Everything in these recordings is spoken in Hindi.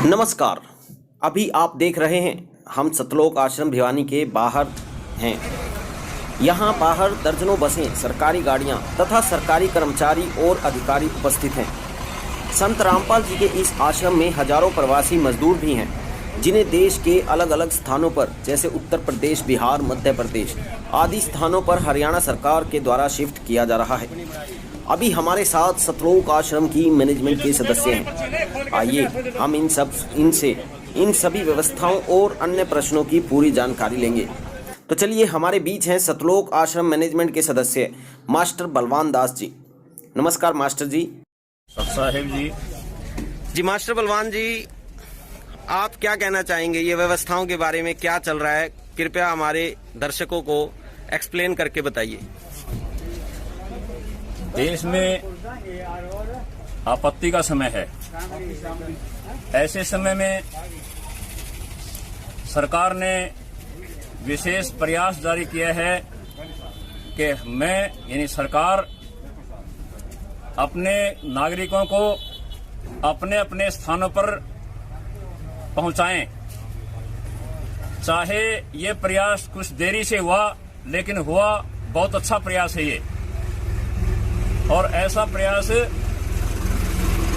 नमस्कार। अभी आप देख रहे हैं हम सतलोक आश्रम भिवानी के बाहर हैं। यहाँ बाहर दर्जनों बसें, सरकारी गाड़ियाँ तथा सरकारी कर्मचारी और अधिकारी उपस्थित हैं। संत रामपाल जी के इस आश्रम में हजारों प्रवासी मजदूर भी हैं, जिन्हें देश के अलग अलग स्थानों पर जैसे उत्तर प्रदेश, बिहार, मध्य प्रदेश आदि स्थानों पर हरियाणा सरकार के द्वारा शिफ्ट किया जा रहा है। अभी हमारे साथ सतलोक आश्रम की मैनेजमेंट के सदस्य हैं। आइए हम इनसे इन सभी व्यवस्थाओं और अन्य प्रश्नों की पूरी जानकारी लेंगे। तो चलिए, हमारे बीच हैं सतलोक आश्रम मैनेजमेंट के सदस्य मास्टर बलवान दास जी। नमस्कार मास्टर जी। साहिब जी। मास्टर बलवान जी, आप क्या कहना चाहेंगे ये व्यवस्थाओं के बारे में? क्या चल रहा है, कृपया हमारे दर्शकों को एक्सप्लेन करके बताइए। देश में आपत्ति का समय है। ऐसे समय में सरकार ने विशेष प्रयास जारी किया है कि यानी सरकार अपने नागरिकों को अपने अपने स्थानों पर पहुंचाएं। चाहे ये प्रयास कुछ देरी से हुआ, लेकिन हुआ बहुत अच्छा प्रयास है ये। और ऐसा प्रयास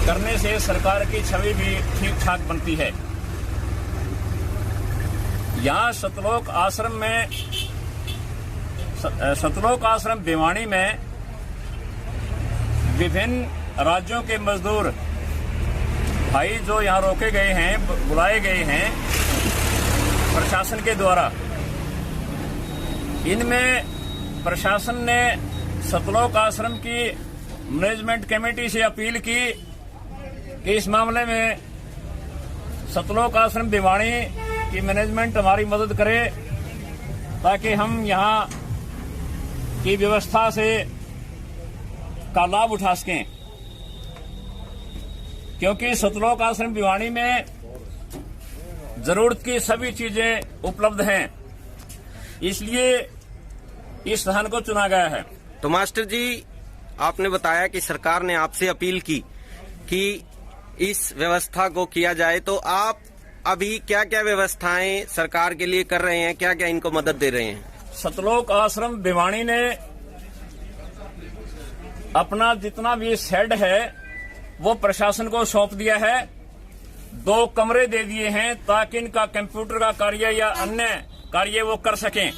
करने से सरकार की छवि भी ठीक ठाक बनती है। यहाँ सतलोक आश्रम भिवानी में विभिन्न राज्यों के मजदूर भाई जो यहाँ रोके गए हैं, बुलाए गए हैं प्रशासन के द्वारा, इनमें प्रशासन ने सतलोक आश्रम की मैनेजमेंट कमेटी से अपील की कि इस मामले में सतलोक आश्रम भिवानी की मैनेजमेंट हमारी मदद करे, ताकि हम यहाँ की व्यवस्था से का लाभ उठा सकें। क्योंकि सतलोक आश्रम भिवानी में जरूरत की सभी चीजें उपलब्ध हैं, इसलिए इस स्थान को चुना गया है। तो मास्टर जी, आपने बताया कि सरकार ने आपसे अपील की कि इस व्यवस्था को किया जाए, तो आप अभी क्या क्या व्यवस्थाएं सरकार के लिए कर रहे हैं, क्या क्या इनको मदद दे रहे हैं? सतलोक आश्रम भिवानी ने अपना जितना भी शेड है वो प्रशासन को सौंप दिया है। 2 कमरे दे दिए हैं ताकि इनका कंप्यूटर का कार्य या अन्य कार्य वो कर सकें।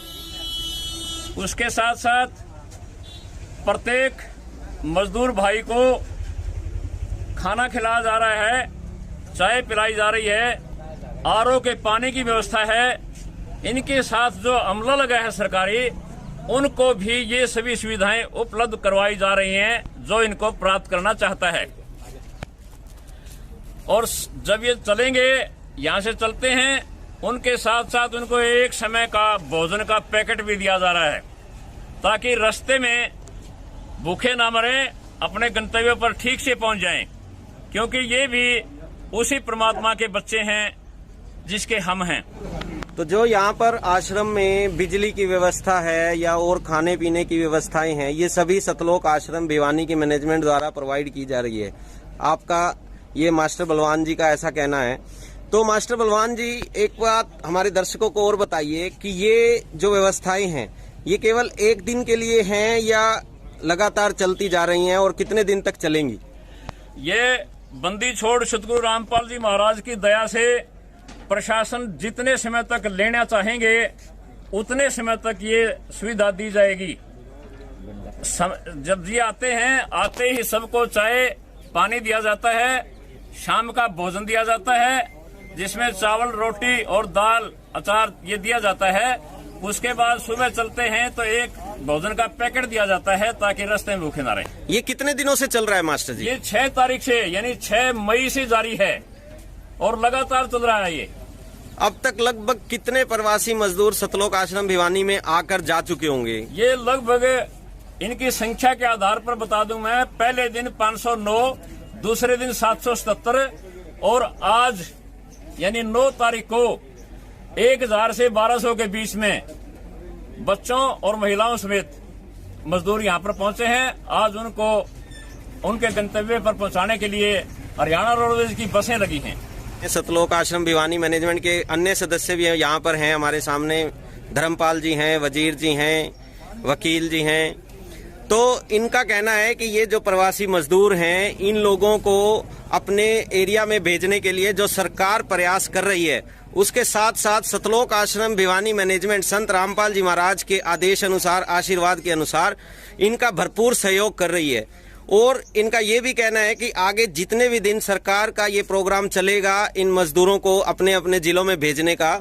उसके साथ साथ प्रत्येक मजदूर भाई को खाना खिलाया जा रहा है, चाय पिलाई जा रही है, आरओ के पानी की व्यवस्था है। इनके साथ जो अमला लगा है सरकारी, उनको भी ये सभी सुविधाएं उपलब्ध करवाई जा रही हैं जो इनको प्राप्त करना चाहता है। और जब ये चलेंगे, यहाँ से चलते हैं, उनके साथ साथ उनको एक समय का भोजन का पैकेट भी दिया जा रहा है, ताकि रास्ते में भूखे ना मरे, अपने गंतव्य पर ठीक से पहुंच जाएं। क्योंकि ये भी उसी परमात्मा के बच्चे हैं जिसके हम हैं। तो जो यहाँ पर आश्रम में बिजली की व्यवस्था है या और खाने पीने की व्यवस्थाएं हैं, ये सभी सतलोक आश्रम भिवानी की मैनेजमेंट द्वारा प्रोवाइड की जा रही है। आपका ये मास्टर बलवान जी का ऐसा कहना है। तो मास्टर बलवान जी, एक बात हमारे दर्शकों को और बताइए कि ये जो व्यवस्थाएं हैं, ये केवल एक दिन के लिए हैं या लगातार चलती जा रही हैं, और कितने दिन तक चलेंगी? ये बंदी छोड़ सतगुरु रामपाल जी महाराज की दया से प्रशासन जितने समय तक लेना चाहेंगे उतने समय तक ये सुविधा दी जाएगी। जब ये आते हैं, आते ही सबको चाय पानी दिया जाता है, शाम का भोजन दिया जाता है, जिसमें चावल, रोटी और दाल, अचार ये दिया जाता है। उसके बाद सुबह चलते हैं तो एक भोजन का पैकेट दिया जाता है, ताकि रास्ते में भूखे ना रहे। ये कितने दिनों से चल रहा है मास्टर जी? ये 6 तारीख से, यानी 6 मई से जारी है और लगातार चल रहा है ये। अब तक लगभग कितने प्रवासी मजदूर सतलोक आश्रम भिवानी में आकर जा चुके होंगे? ये लगभग इनकी संख्या के आधार पर बता दूं मैं, पहले दिन 509, दूसरे दिन 777 और आज यानी 9 तारीख को 1000 से 1200 के बीच में बच्चों और महिलाओं समेत मजदूर यहाँ पर पहुंचे हैं। आज उनको उनके गंतव्य पर पहुंचाने के लिए हरियाणा रोडवेज की बसें लगी हैं। सतलोक आश्रम भिवानी मैनेजमेंट के अन्य सदस्य भी यहाँ पर हैं हमारे सामने। धर्मपाल जी हैं, वजीर जी हैं, वकील जी हैं। तो इनका कहना है कि ये जो प्रवासी मजदूर हैं, इन लोगों को अपने एरिया में भेजने के लिए जो सरकार प्रयास कर रही है, उसके साथ साथ सतलोक आश्रम भिवानी मैनेजमेंट संत रामपाल जी महाराज के आदेश अनुसार, आशीर्वाद के अनुसार इनका भरपूर सहयोग कर रही है। और इनका ये भी कहना है कि आगे जितने भी दिन सरकार का ये प्रोग्राम चलेगा इन मजदूरों को अपने अपने जिलों में भेजने का,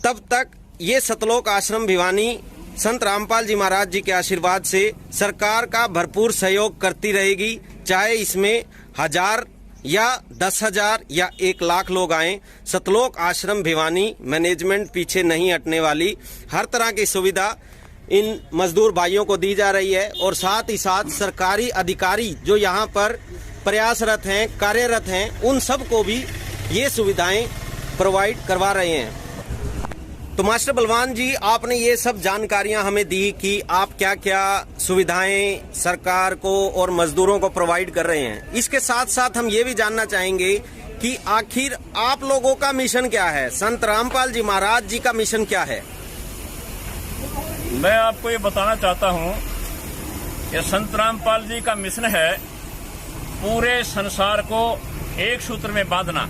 तब तक ये सतलोक आश्रम भिवानी संत रामपाल जी महाराज जी के आशीर्वाद से सरकार का भरपूर सहयोग करती रहेगी। चाहे इसमें 1000 या 10,000 या 1 लाख लोग आए, सतलोक आश्रम भिवानी मैनेजमेंट पीछे नहीं हटने वाली। हर तरह की सुविधा इन मजदूर भाइयों को दी जा रही है और साथ ही साथ सरकारी अधिकारी जो यहाँ पर प्रयासरत हैं, कार्यरत हैं, उन सब को भी ये सुविधाएं प्रोवाइड करवा रहे हैं। तो मास्टर बलवान जी, आपने ये सब जानकारियां हमें दी कि आप क्या क्या सुविधाएं सरकार को और मजदूरों को प्रोवाइड कर रहे हैं। इसके साथ साथ हम ये भी जानना चाहेंगे कि आखिर आप लोगों का मिशन क्या है, संत रामपाल जी महाराज जी का मिशन क्या है। मैं आपको ये बताना चाहता हूँ कि संत रामपाल जी का मिशन है पूरे संसार को एक सूत्र में बांधना,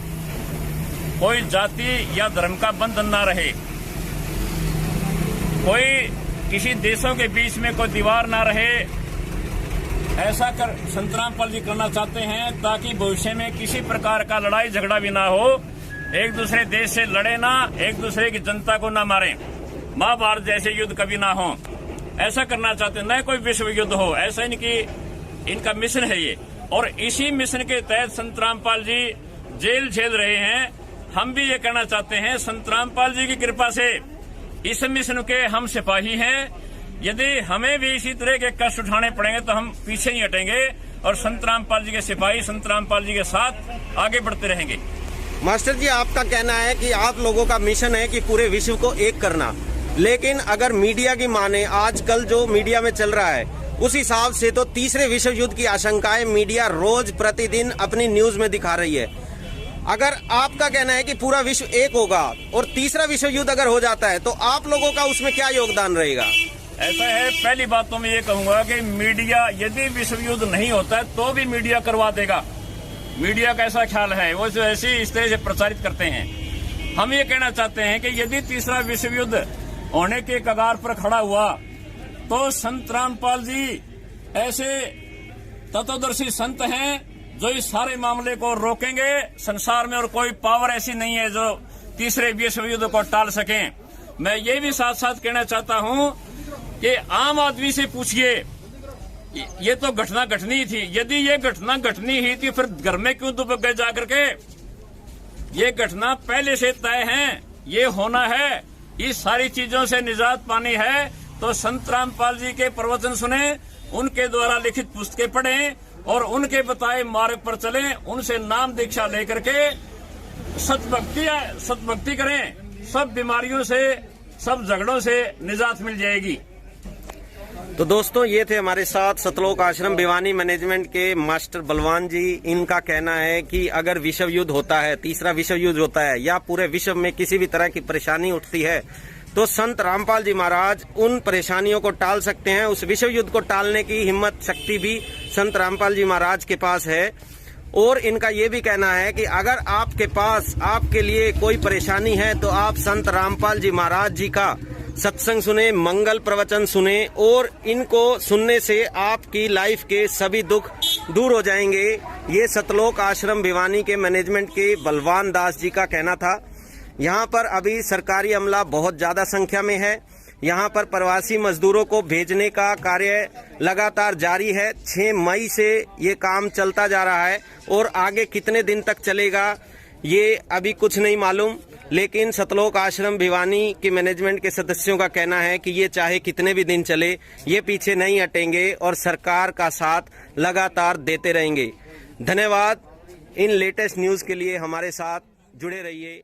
कोई जाति या धर्म का बंधन ना रहे, कोई किसी देशों के बीच में कोई दीवार ना रहे। ऐसा कर संत रामपाल जी करना चाहते हैं ताकि भविष्य में किसी प्रकार का लड़ाई झगड़ा भी ना हो, एक दूसरे देश से लड़े ना, एक दूसरे की जनता को ना मारें, महाभारत जैसे युद्ध कभी ना हो। ऐसा करना चाहते हैं, न कोई विश्व युद्ध हो, ऐसा इनका मिशन है ये। और इसी मिशन के तहत संत रामपाल जी जेल झेल रहे हैं। हम भी ये कहना चाहते हैं, संत रामपाल जी की कृपा से इस मिशन के हम सिपाही हैं। यदि हमें भी इसी तरह के कष्ट उठाने पड़ेंगे तो हम पीछे नहीं हटेंगे और संत रामपाल जी के सिपाही संत रामपाल जी के साथ आगे बढ़ते रहेंगे। मास्टर जी, आपका कहना है कि आप लोगों का मिशन है कि पूरे विश्व को एक करना, लेकिन अगर मीडिया की माने, आजकल जो मीडिया में चल रहा है उस हिसाब से तो तीसरे विश्व युद्ध की आशंकाएं मीडिया रोज प्रतिदिन अपनी न्यूज में दिखा रही है। अगर आपका कहना है कि पूरा विश्व एक होगा और तीसरा विश्व युद्ध अगर हो जाता है तो आप लोगों का उसमें क्या योगदान रहेगा। ऐसा है, पहली बात तो मैं ये कहूंगा कि मीडिया, यदि विश्व युद्ध नहीं होता है तो भी मीडिया करवा देगा। मीडिया का ऐसा ख्याल है, वो जो ऐसे इस तरह से प्रचारित करते हैं। हम ये कहना चाहते हैं कि यदि तीसरा विश्व युद्ध होने के कगार पर खड़ा हुआ तो संत रामपाल जी ऐसे तत्वदर्शी संत हैं जो इस सारे मामले को रोकेंगे। संसार में और कोई पावर ऐसी नहीं है जो तीसरे विश्व युद्ध को टाल सके। मैं ये भी साथ साथ कहना चाहता हूँ कि आम आदमी से पूछिए, ये तो घटना घटनी थी, यदि ये घटना घटनी ही थी फिर घर में क्यों दुबक गए जाकर के। ये घटना पहले से तय है, ये होना है, इस सारी चीजों से निजात पानी है तो संत रामपाल जी के प्रवचन सुने, उनके द्वारा लिखित पुस्तकें पढ़ें और उनके बताए मार्ग पर चलें, उनसे नाम दीक्षा लेकर के सतभक्ति करें। सब बीमारियों से, सब झगड़ों से निजात मिल जाएगी। तो दोस्तों, ये थे हमारे साथ सतलोक आश्रम भिवानी मैनेजमेंट के मास्टर बलवान जी। इनका कहना है कि अगर विश्व युद्ध होता है, तीसरा विश्व युद्ध होता है या पूरे विश्व में किसी भी तरह की परेशानी उठती है तो संत रामपाल जी महाराज उन परेशानियों को टाल सकते हैं। उस विश्व युद्ध को टालने की हिम्मत, शक्ति भी संत रामपाल जी महाराज के पास है। और इनका ये भी कहना है कि अगर आपके पास, आपके लिए कोई परेशानी है तो आप संत रामपाल जी महाराज जी का सत्संग सुने, मंगल प्रवचन सुने और इनको सुनने से आपकी लाइफ के सभी दुख दूर हो जाएंगे। ये सतलोक आश्रम भिवानी के मैनेजमेंट के बलवान दास जी का कहना था। यहाँ पर अभी सरकारी अमला बहुत ज्यादा संख्या में है। यहाँ पर प्रवासी मजदूरों को भेजने का कार्य लगातार जारी है। 6 मई से ये काम चलता जा रहा है और आगे कितने दिन तक चलेगा ये अभी कुछ नहीं मालूम, लेकिन सतलोक आश्रम भिवानी के मैनेजमेंट के सदस्यों का कहना है कि ये चाहे कितने भी दिन चले, ये पीछे नहीं हटेंगे और सरकार का साथ लगातार देते रहेंगे। धन्यवाद। इन लेटेस्ट न्यूज़ के लिए हमारे साथ जुड़े रहिए।